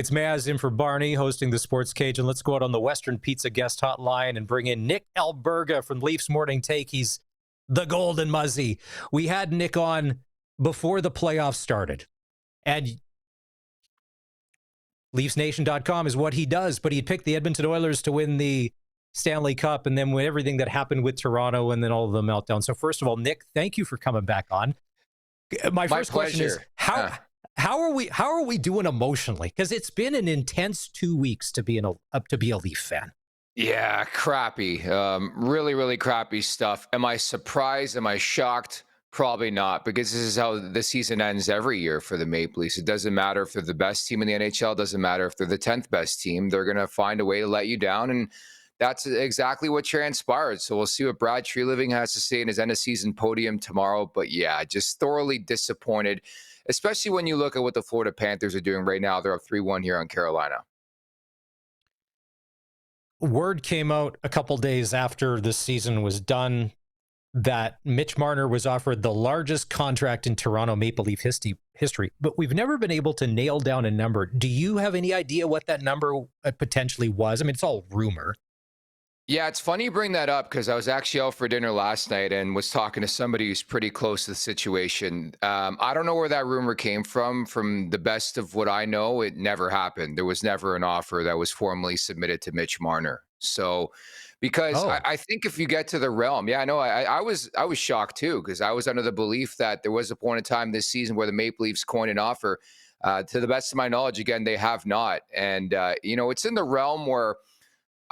It's Maz in for Barney hosting the Sports Cage, and let's go out on the Western Pizza guest hotline and bring in Nick Alberga from Leafs Morning Take. He's the Golden Muzzy. We had Nick on before the playoffs started, and LeafsNation.com is what he does, but he picked the Edmonton Oilers to win the Stanley Cup, and then with everything that happened with Toronto and then all of the meltdown. So first of all, Nick, thank you for coming back on. My first question is, how are we doing emotionally? Because it's been an intense 2 weeks to be a Leaf fan. Yeah, crappy. Really, really crappy stuff. Am I surprised? Am I shocked? Probably not, because this is how the season ends every year for the Maple Leafs. It doesn't matter if they're the best team in the NHL. It doesn't matter if they're the 10th best team. They're going to find a way to let you down, and that's exactly what transpired. So we'll see what Brad Treliving has to say in his end of season podium tomorrow. But yeah, just thoroughly disappointed, especially when you look at what the Florida Panthers are doing right now. They're up 3-1 here on Carolina. Word came out a couple days after the season was done that Mitch Marner was offered the largest contract in Toronto Maple Leaf history, but we've never been able to nail down a number. Do you have any idea what that number potentially was? I mean, it's all rumor. Yeah, it's funny you bring that up, because I was actually out for dinner last night and was talking to somebody who's pretty close to the situation. I don't know where that rumor came from. From the best of what I know, it never happened. There was never an offer that was formally submitted to Mitch Marner. So, because I think if you get to the realm, yeah, no, I was shocked too, because I was under the belief that there was a point in time this season where the Maple Leafs coined an offer. To the best of my knowledge, again, they have not. And, it's in the realm where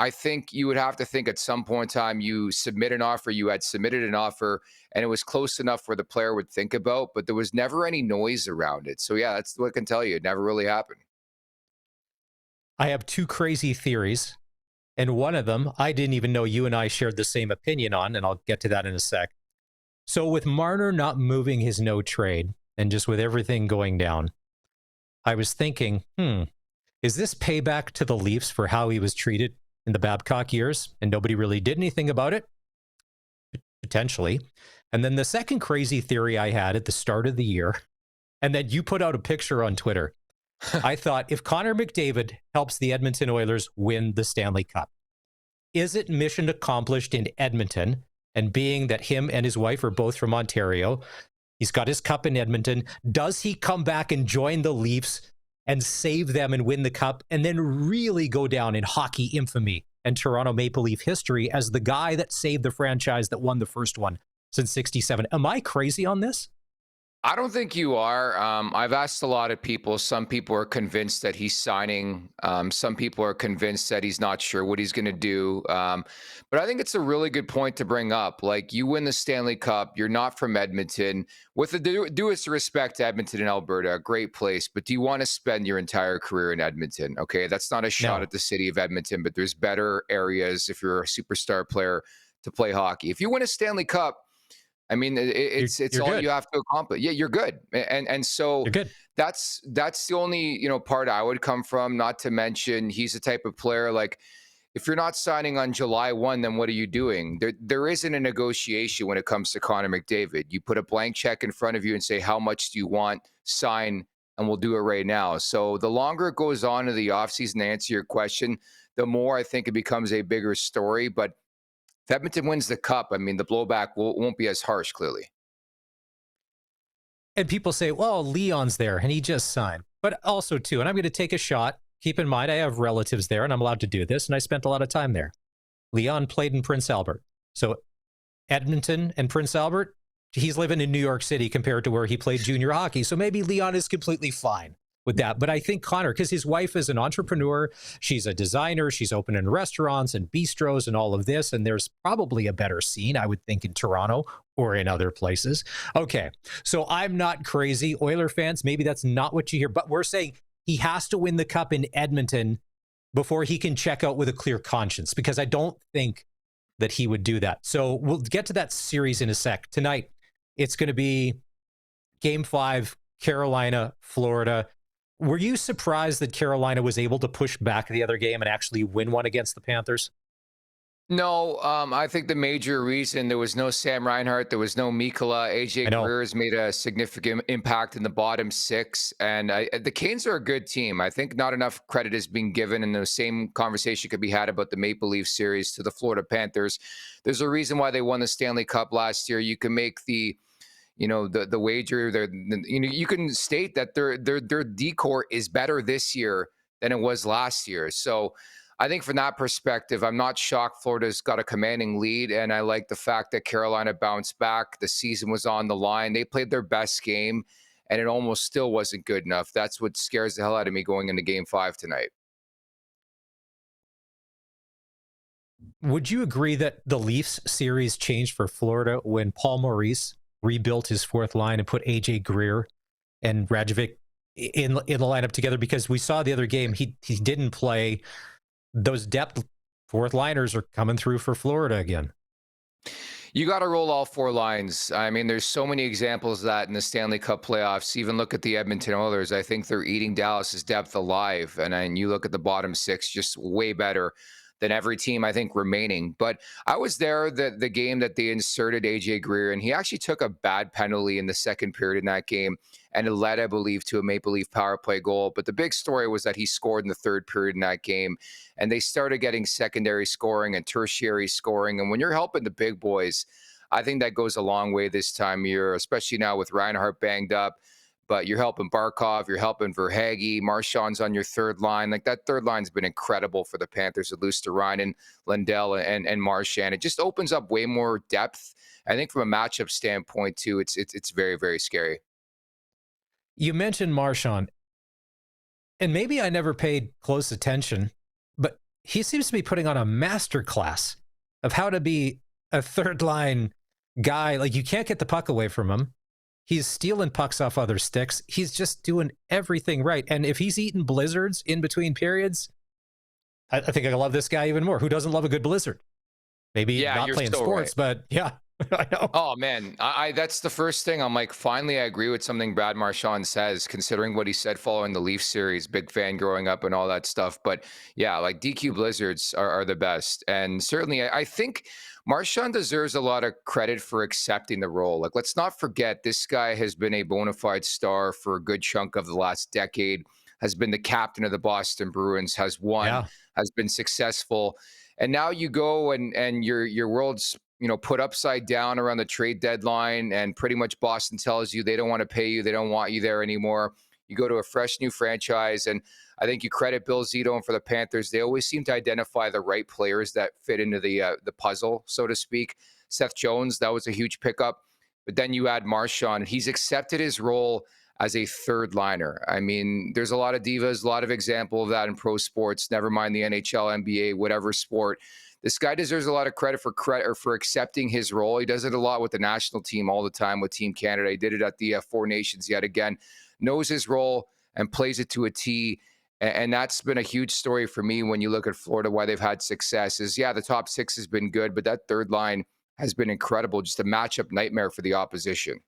I think you would have to think at some point in time you submit an offer, you had submitted an offer, and it was close enough where the player would think about, but there was never any noise around it. So, yeah, that's what I can tell you. It never really happened. I have two crazy theories, and one of them I didn't even know you and I shared the same opinion on, and I'll get to that in a sec. So with Marner not moving his no trade and just with everything going down, I was thinking, is this payback to the Leafs for how he was treated in the Babcock years and nobody really did anything about it? Potentially. And then the second crazy theory I had at the start of the year, and then you put out a picture on Twitter, I thought, if Connor McDavid helps the Edmonton Oilers win the Stanley Cup, is it mission accomplished in Edmonton? And being that him and his wife are both from Ontario, he's got his cup in Edmonton. Does he come back and join the Leafs and save them and win the cup, and then really go down in hockey infamy and Toronto Maple Leaf history as the guy that saved the franchise that won the first one since '67? Am I crazy on this? I don't think you are. I've asked a lot of people. Some people are convinced that he's signing. Some people are convinced that he's not sure what he's going to do. But I think it's a really good point to bring up. Like, you win the Stanley Cup, you're not from Edmonton. With the due respect to Edmonton and Alberta, a great place. But do you want to spend your entire career in Edmonton? Okay, that's not a shot at the city of Edmonton, but there's better areas if you're a superstar player to play hockey. If you win a Stanley Cup, I mean, it's all good. You have to accomplish. Yeah, you're good, and so You're good. that's the only part I would come from. Not to mention, he's the type of player, like, if you're not signing on July 1, then what are you doing? There isn't a negotiation when it comes to Connor McDavid. You put a blank check in front of you and say, how much do you want? Sign, and we'll do it right now. So the longer it goes on in the offseason, to answer your question, the more I think it becomes a bigger story. But if Edmonton wins the cup, I mean, the blowback won't be as harsh, clearly. And people say, well, Leon's there and he just signed. But also, too, and I'm going to take a shot. Keep in mind, I have relatives there and I'm allowed to do this. And I spent a lot of time there. Leon played in Prince Albert. So Edmonton and Prince Albert, he's living in New York City compared to where he played junior hockey. So maybe Leon is completely fine with that. But I think Connor, because his wife is an entrepreneur, she's a designer, she's opening restaurants and bistros and all of this, and there's probably a better scene, I would think, in Toronto or in other places. Okay, so I'm not crazy. Oiler fans, maybe that's not what you hear, but we're saying he has to win the cup in Edmonton before he can check out with a clear conscience, because I don't think that he would do that. So we'll get to that series in a sec. Tonight, it's going to be Game 5, Carolina, Florida. Were you surprised that Carolina was able to push back the other game and actually win one against the Panthers? No, I think the major reason there was no Sam Reinhart, there was no Mikola. AJ I know. Greer has made a significant impact in the bottom six, and the Canes are a good team. I think not enough credit is being given, and the same conversation could be had about the Maple Leaf series to the Florida Panthers. There's a reason why they won the Stanley Cup last year. You can make the wager, you can state that their decor is better this year than it was last year. So I think from that perspective, I'm not shocked Florida's got a commanding lead, and I like the fact that Carolina bounced back. The season was on the line. They played their best game, and it almost still wasn't good enough. That's what scares the hell out of me going into Game 5 tonight. Would you agree that the Leafs series changed for Florida when Paul Maurice rebuilt his fourth line and put AJ Greer and Rajovic in the lineup together? Because we saw the other game, he didn't play. Those depth fourth liners are coming through for Florida again. You got to roll all four lines. I mean, there's so many examples of that in the Stanley Cup playoffs. Even look at the Edmonton Oilers. I think they're eating Dallas's depth alive. And then you look at the bottom six, just way better than every team, I think, remaining. But I was there the game that they inserted AJ Greer, and he actually took a bad penalty in the second period in that game. And it led, I believe, to a Maple Leaf power play goal. But the big story was that he scored in the third period in that game. And they started getting secondary scoring and tertiary scoring. And when you're helping the big boys, I think that goes a long way this time of year, especially now with Reinhart banged up. But you're helping Barkov, you're helping Verhage, Marchand's on your third line. Like that third line's been incredible for the Panthers, at Luosterainen, Lindell, and Marchand. It just opens up way more depth. I think from a matchup standpoint too, it's very, very scary. You mentioned Marchand, and maybe I never paid close attention, but he seems to be putting on a master class of how to be a third line guy. Like, you can't get the puck away from him. He's stealing pucks off other sticks. He's just doing everything right. And if he's eating blizzards in between periods, I think I love this guy even more. Who doesn't love a good blizzard? Maybe Yeah, not you're playing so sports, right. but yeah, I know. Oh man, I that's the first thing I'm like. Finally, I agree with something Brad Marchand says, considering what he said following the Leaf series. Big fan growing up and all that stuff. But yeah, like DQ Blizzards are the best, and certainly I think Marchand deserves a lot of credit for accepting the role. Like, let's not forget this guy has been a bona fide star for a good chunk of the last decade. Has been the captain of the Boston Bruins. Has won. Yeah. Has been successful. And now you go and your world's put upside down around the trade deadline, and pretty much Boston tells you they don't want to pay you, they don't want you there anymore. You go to a fresh new franchise, and I think you credit Bill Zito and for the Panthers. They always seem to identify the right players that fit into the puzzle, so to speak. Seth Jones, that was a huge pickup, but then you add Marchand, and he's accepted his role as a third liner. I mean, there's a lot of divas, a lot of example of that in pro sports. Never mind the NHL, NBA, whatever sport. This guy deserves a lot of credit for accepting his role. He does it a lot with the national team all the time with Team Canada. He did it at the Four Nations yet again. Knows his role and plays it to a T. And that's been a huge story for me when you look at Florida, why they've had success is, yeah, the top six has been good, but that third line has been incredible. Just a matchup nightmare for the opposition.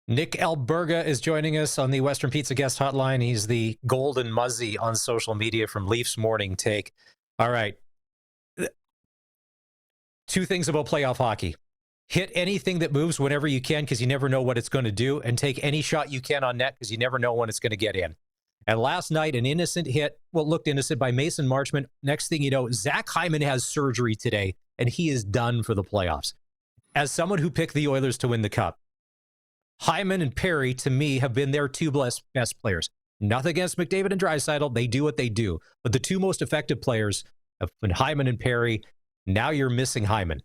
Nick Alberga is joining us on the Western Pizza Guest Hotline. He's the Golden Muzzy on social media from Leafs Morning Take. All right. Two things about playoff hockey. Hit anything that moves whenever you can because you never know what it's going to do, and take any shot you can on net because you never know when it's going to get in. And last night, an innocent hit, well, looked innocent by Mason Marchment. Next thing you know, Zach Hyman has surgery today, and he is done for the playoffs. As someone who picked the Oilers to win the Cup, Hyman and Perry, to me, have been their two best players. Nothing against McDavid and Draisaitl. They do what they do. But the two most effective players have been Hyman and Perry. Now you're missing Hyman.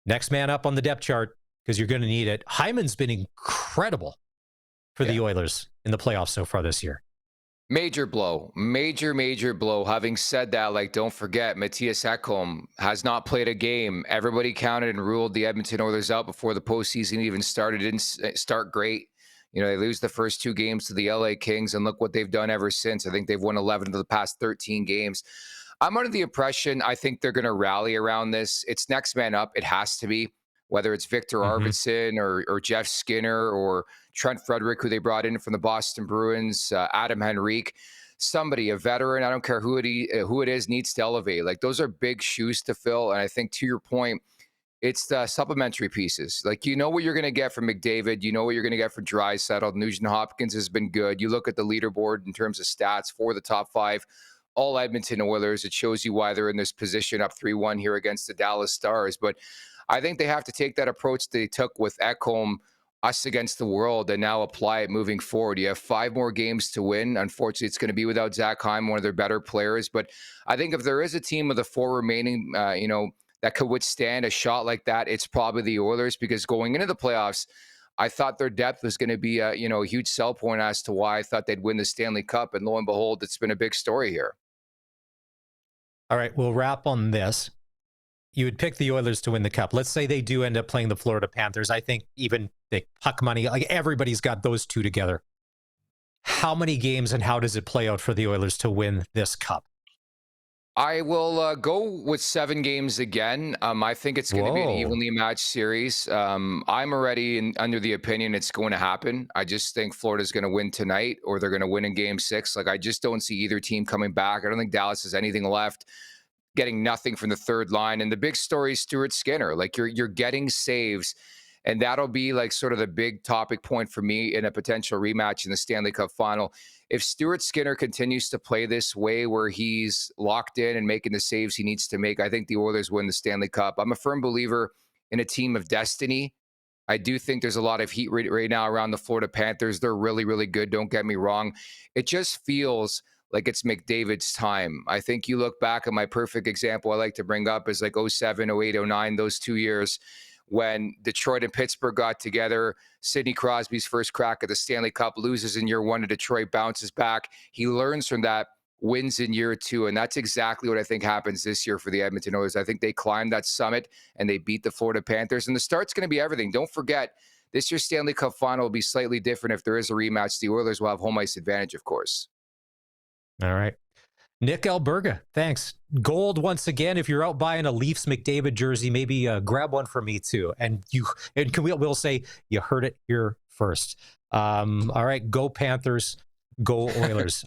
Next man up on the depth chart, because you're going to need it. Hyman's been incredible for the Oilers in the playoffs so far this year. Major blow. Major blow. Having said that, like, don't forget, Matthias Ekholm has not played a game. Everybody counted and ruled the Edmonton Oilers out before the postseason even started. Didn't start great. They lose the first two games to the LA Kings, and look what they've done ever since. I think they've won 11 of the past 13 games. I'm under the impression I think they're going to rally around this. It's next man up. It has to be, whether it's Victor Arvidsson or Jeff Skinner or Trent Frederick, who they brought in from the Boston Bruins, Adam Henrique. somebody, a veteran, I don't care who it is, needs to elevate. Like those are big shoes to fill. And I think to your point, it's the supplementary pieces. Like you know what you're going to get from McDavid. You know what you're going to get for Draisaitl. Nugent Hopkins has been good. You look at the leaderboard in terms of stats for the top five, all Edmonton Oilers. It shows you why they're in this position up 3-1 here against the Dallas Stars. But I think they have to take that approach they took with Ekholm, us against the world, and now apply it moving forward. You have 5 more games to win. Unfortunately, it's going to be without Zach Heim, one of their better players. But I think if there is a team of the 4 remaining, that could withstand a shot like that, it's probably the Oilers, because going into the playoffs, I thought their depth was going to be a huge sell point as to why I thought they'd win the Stanley Cup. And lo and behold, it's been a big story here. All right, we'll wrap on this. You would pick the Oilers to win the Cup. Let's say they do end up playing the Florida Panthers. I think even the puck money, like everybody's got those two together. How many games and how does it play out for the Oilers to win this Cup? I will go with 7 games again. I think it's going to be an evenly matched series. I'm already under the opinion it's going to happen. I just think Florida's going to win tonight, or they're going to win in game 6. Like I just don't see either team coming back. I don't think Dallas has anything left, getting nothing from the third line. And the big story is Stuart Skinner. Like you're getting saves. And that'll be like sort of the big topic point for me in a potential rematch in the Stanley Cup final. If Stuart Skinner continues to play this way where he's locked in and making the saves he needs to make, I think the Oilers win the Stanley Cup. I'm a firm believer in a team of destiny. I do think there's a lot of heat right now around the Florida Panthers. They're really, really good. Don't get me wrong. It just feels like it's McDavid's time. I think you look back at my perfect example I like to bring up is like 07, 08, 09, those 2 years when Detroit and Pittsburgh got together. Sidney Crosby's first crack at the Stanley Cup, loses in year 1 to Detroit, bounces back. He learns from that, wins in year 2. And that's exactly what I think happens this year for the Edmonton Oilers. I think they climb that summit and they beat the Florida Panthers. And the start's going to be everything. Don't forget, this year's Stanley Cup final will be slightly different if there is a rematch. The Oilers will have home ice advantage, of course. All right. Nick Alberga, thanks. Gold once again. If you're out buying a Leafs McDavid jersey, maybe grab one for me too. And we'll say you heard it here first. All right, go Panthers, go Oilers.